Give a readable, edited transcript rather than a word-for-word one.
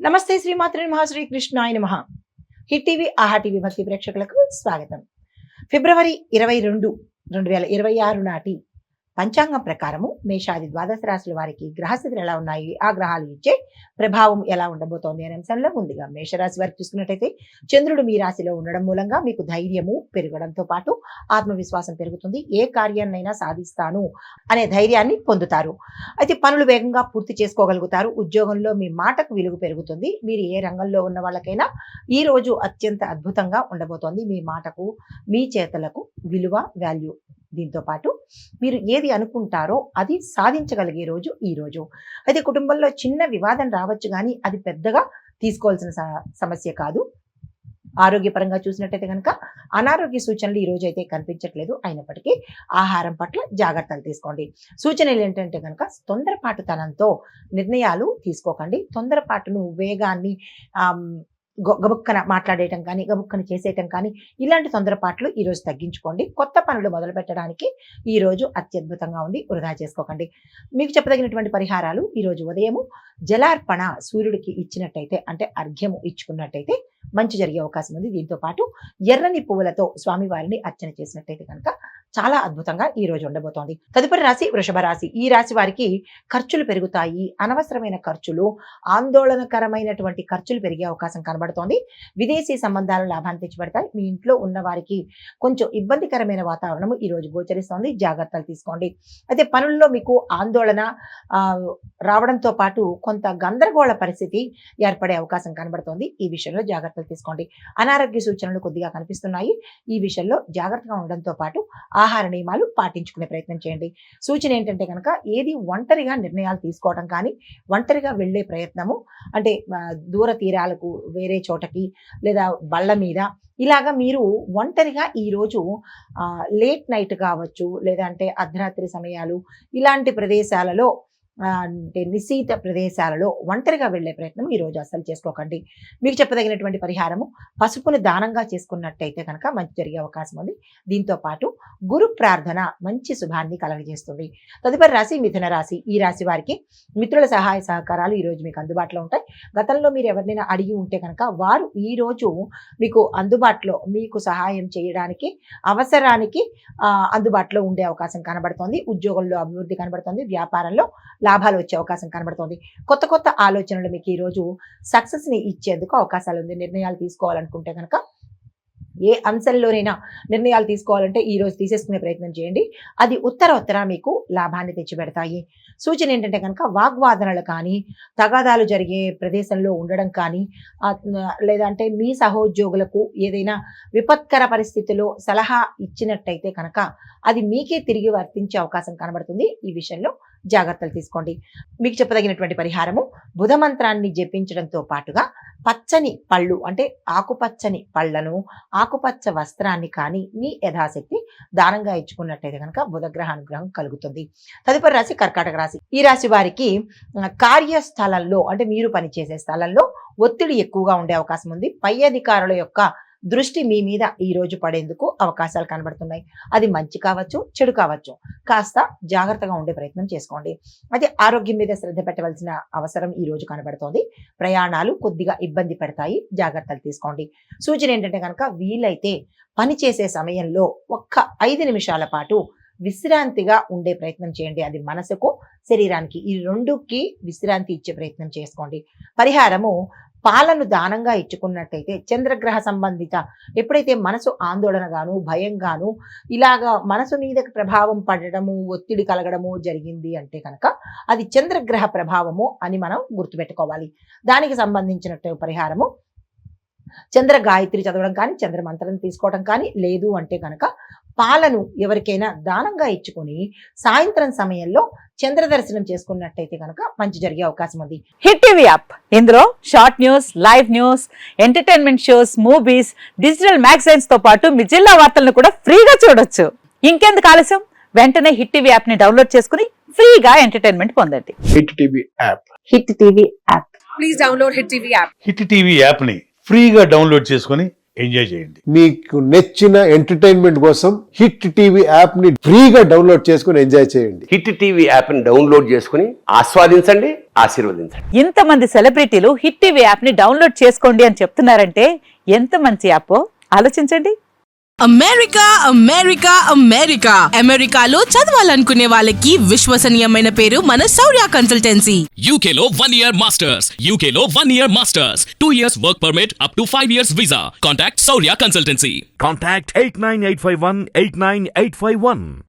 నమస్తే శ్రీమాత్రే నమః శ్రీ కృష్ణాయ నమః. హిట్ టీవీ ఆహా టీవీ భక్తి ప్రేక్షకులకు స్వాగతం. ఫిబ్రవరి 22, 2026 నాటి పంచాంగం ప్రకారము మేషాది ద్వాదశ రాశుల వారికి గ్రహస్థితులు ఎలా ఉన్నాయి, ఆ గ్రహాలు ఇచ్చే ప్రభావం ఎలా ఉండబోతోంది అనే అంశంలో ముందుగా మేషరాశి వారికి చూసుకున్నట్టయితే చంద్రుడు మీ రాశిలో ఉండడం మూలంగా మీకు ధైర్యము పెరగడంతో పాటు ఆత్మవిశ్వాసం పెరుగుతుంది. ఏ కార్యాన్నైనా సాధిస్తాను అనే ధైర్యాన్ని పొందుతారు. అయితే పనులు వేగంగా పూర్తి చేసుకోగలుగుతారు. ఉద్యోగంలో మీ మాటకు విలువ పెరుగుతుంది. మీరు ఏ రంగంలో ఉన్న వాళ్ళకైనా ఈ రోజు అత్యంత అద్భుతంగా ఉండబోతోంది. మీ మాటకు, మీ చేతలకు విలువ, వాల్యూ. దీంతో పాటు మీరు ఏది అనుకుంటారో అది సాధించగలిగే రోజు ఈ రోజు. అయితే కుటుంబంలో చిన్న వివాదం రావచ్చు, కానీ అది పెద్దగా తీసుకోవాల్సిన సమస్య కాదు. ఆరోగ్యపరంగా చూసినట్టయితే కనుక అనారోగ్య సూచనలు ఈ రోజు అయితే కనిపించట్లేదు. అయినప్పటికీ ఆహారం పట్ల జాగ్రత్తలు తీసుకోండి. సూచనలు ఏంటంటే కనుక తొందరపాటుతనంతో నిర్ణయాలు తీసుకోకండి. తొందరపాటును, వేగాన్ని, గబుక్కన మాట్లాడేయటం కానీ, గబుక్కన చేసేయటం కానీ, ఇలాంటి తొందరపాట్లు ఈరోజు తగ్గించుకోండి. కొత్త పనులు మొదలు పెట్టడానికి ఈరోజు అత్యద్భుతంగా ఉంది. వృధా చేసుకోకండి. మీకు చెప్పదగినటువంటి పరిహారాలు ఈరోజు ఉదయము జలార్పణ సూర్యుడికి ఇచ్చినట్టయితే, అంటే అర్ఘ్యము ఇచ్చుకున్నట్టయితే మంచి జరిగే అవకాశం ఉంది. దీంతో పాటు ఎర్రని పువ్వులతో స్వామివారిని అర్చన చేసినట్టయితే కనుక చాలా అద్భుతంగా ఈ రోజు ఉండబోతోంది. తదుపరి రాశి వృషభ రాశి. ఈ రాశి వారికి ఖర్చులు పెరుగుతాయి. అనవసరమైన ఖర్చులు, ఆందోళనకరమైనటువంటి ఖర్చులు పెరిగే అవకాశం కనబడుతోంది. విదేశీ సంబంధాలు లాభాన్ని తెచ్చిపెడతాయి. మీ ఇంట్లో ఉన్న వారికి కొంచెం ఇబ్బందికరమైన వాతావరణం ఈ రోజు గోచరిస్తోంది. జాగ్రత్తలు తీసుకోండి. అయితే పనుల్లో మీకు ఆందోళన రావడంతో పాటు కొంత గందరగోళ పరిస్థితి ఏర్పడే అవకాశం కనబడుతోంది. ఈ విషయంలో జాగ్రత్తలు తీసుకోండి. అనారోగ్య సూచనలు కొద్దిగా కనిపిస్తున్నాయి. ఈ విషయంలో జాగ్రత్తగా ఉండడంతో పాటు ఆహార నియమాలు పాటించుకునే ప్రయత్నం చేయండి. సూచన ఏంటంటే కనుక ఏది ఒంటరిగా నిర్ణయాలు తీసుకోవడం కానీ, ఒంటరిగా వెళ్ళే ప్రయత్నము, అంటే దూర తీరాలకు, వేరే చోటకి, లేదా బళ్ళ మీద, ఇలాగా మీరు ఒంటరిగా ఈరోజు లేట్ నైట్ కావచ్చు, లేదంటే అర్ధరాత్రి సమయాలు, ఇలాంటి ప్రదేశాలలో, అంటే నిశీత ప్రదేశాలలో ఒంటరిగా వెళ్లే ప్రయత్నం ఈరోజు అస్సలు చేసుకోకండి. మీకు చెప్పదగినటువంటి పరిహారము పసుపును దానంగా చేసుకున్నట్టయితే కనుక మంచి జరిగే అవకాశం ఉంది. దీంతో పాటు గురు ప్రార్థన మంచి శుభాన్ని కలగజేస్తుంది. తదుపరి రాశి మిథున రాశి. ఈ రాశి వారికి మిత్రుల సహాయ సహకారాలు ఈరోజు మీకు అందుబాటులో ఉంటాయి. గతంలో మీరు ఎవరినైనా అడిగి ఉంటే కనుక వారు ఈరోజు మీకు అందుబాటులో, మీకు సహాయం చేయడానికి, అవసరానికి అందుబాటులో ఉండే అవకాశం కనబడుతోంది. ఉద్యోగంలో అభివృద్ధి కనబడుతుంది. వ్యాపారంలో లాభాలు వచ్చే అవకాశం కనబడుతోంది. కొత్త కొత్త ఆలోచనలు మీకు ఈరోజు సక్సెస్ని ఇచ్చేందుకు అవకాశాలు ఉంది. నిర్ణయాలు తీసుకోవాలనుకుంటే కనుక, ఏ అంశంలోనైనా నిర్ణయాలు తీసుకోవాలంటే ఈ రోజు తీసేసుకునే ప్రయత్నం చేయండి. అది ఉత్తర మీకు లాభాన్ని తెచ్చిపెడతాయి. సూచన ఏంటంటే కనుక వాగ్వాదనలు కానీ, తగాదాలు జరిగే ప్రదేశంలో ఉండడం కానీ, లేదంటే మీ సహోద్యోగులకు ఏదైనా విపత్కర పరిస్థితిలో సలహా ఇచ్చినట్టయితే కనుక అది మీకే తిరిగి వర్తించే అవకాశం కనబడుతుంది. ఈ విషయంలో జాగ్రత్తలు తీసుకోండి. మీకు చెప్పదగినటువంటి పరిహారము బుధ మంత్రాన్ని జపించడంతో పాటుగా పచ్చని పళ్ళు, అంటే ఆకుపచ్చని పళ్ళను, ఆకుపచ్చ వస్త్రాన్ని కానీ మీ యథాశక్తి దానంగా ఇచ్చుకున్నట్టయితే కనుక బుధగ్రహ అనుగ్రహం కలుగుతుంది. తదుపరి రాశి కర్కాటక రాశి. ఈ రాశి వారికి కార్యస్థలంలో, అంటే మీరు పనిచేసే స్థలంలో ఒత్తిడి ఎక్కువగా ఉండే అవకాశం ఉంది. పై అధికారుల యొక్క దృష్టి మీ మీద ఈ రోజు పడేందుకు అవకాశాలు కనబడుతున్నాయి. అది మంచి కావచ్చు, చెడు కావచ్చు. కాస్త జాగ్రత్తగా ఉండే ప్రయత్నం చేసుకోండి. అయితే ఆరోగ్యం మీద శ్రద్ధ పెట్టవలసిన అవసరం ఈ రోజు కనబడుతోంది. ప్రయాణాలు కొద్దిగా ఇబ్బంది పెడతాయి. జాగ్రత్తలు తీసుకోండి. సూచన ఏంటంటే కనుక వీలైతే పని చేసే సమయంలో ఒక్క 5 నిమిషాల పాటు విశ్రాంతిగా ఉండే ప్రయత్నం చేయండి. అది మనసుకు, శరీరానికి, ఈ రెండుకి విశ్రాంతి ఇచ్చే ప్రయత్నం చేసుకోండి. పరిహారము పాలను దానంగా ఇచ్చుకున్నట్టయితే చంద్రగ్రహ సంబంధిత, ఎప్పుడైతే మనసు ఆందోళనగాను, భయంగాను, ఇలాగా మనసు మీద ప్రభావం పడడము, ఒత్తిడి కలగడము జరిగింది అంటే కనుక అది చంద్రగ్రహ ప్రభావము అని మనం గుర్తుపెట్టుకోవాలి. దానికి సంబంధించినట్టు పరిహారము చంద్ర గాయత్రి చదవడం కానీ, చంద్ర మంత్రం తీసుకోవడం కానీ, లేదు అంటే కనుక పాలను ఎవరికైనా దానంగా ఇచ్చుకొని సాయంత్రం సమయంలో చంద్ర దర్శనం చేసుకున్నట్టయితే కనుక మంచి జరిగే అవకాశం ఉంది. హిట్ టీవీ యాప్, ఇందులో short news, live news, entertainment shows, movies, digital magazines తో పాటు మీ జిల్లా వార్తలను కూడా ఫ్రీగా చూడొచ్చు. ఇంకెందుకు ఆలస్యం, వెంటనే హిట్ టీవీ యాప్ ని డౌన్లోడ్ చేసుకుని ఫ్రీగా ఎంటర్టైన్మెంట్ పొందండి. Hit TV app. Hit TV app. Please download hit TV app. Hit TV యాప్ని ఫ్రీగా డౌన్లోడ్ చేసుకొని ఎంజాయ్ చేయండి. మీకు నచ్చిన ఎంటర్టైన్మెంట్ కోసం హిట్ టీవీ యాప్ ని ఫ్రీగా డౌన్లోడ్ చేసుకుని ఎంజాయ్ చేయండి. హిట్ టీవీ యాప్ ని డౌన్లోడ్ చేసుకుని ఆస్వాదించండి, ఆశీర్వదించండి. ఇంతమంది సెలబ్రిటీలు హిట్ టీవీ యాప్ ని డౌన్లోడ్ చేసుకోండి అని చెప్తున్నారంటే ఎంత మంచి యాప్ ఆలోచించండి. అమెరికా అమెరికా అమెరికా అమెరికాలో చదవాలనుకునే వాళ్ళకి విశ్వసనీయమైన పేరు మన శౌర్య కన్సల్టెన్సీ. UK లో 1 year masters. UK లో 1 year masters. 2 years work permit up to 5 years visa. Contact Saurya Consultancy. Contact 89851 89851.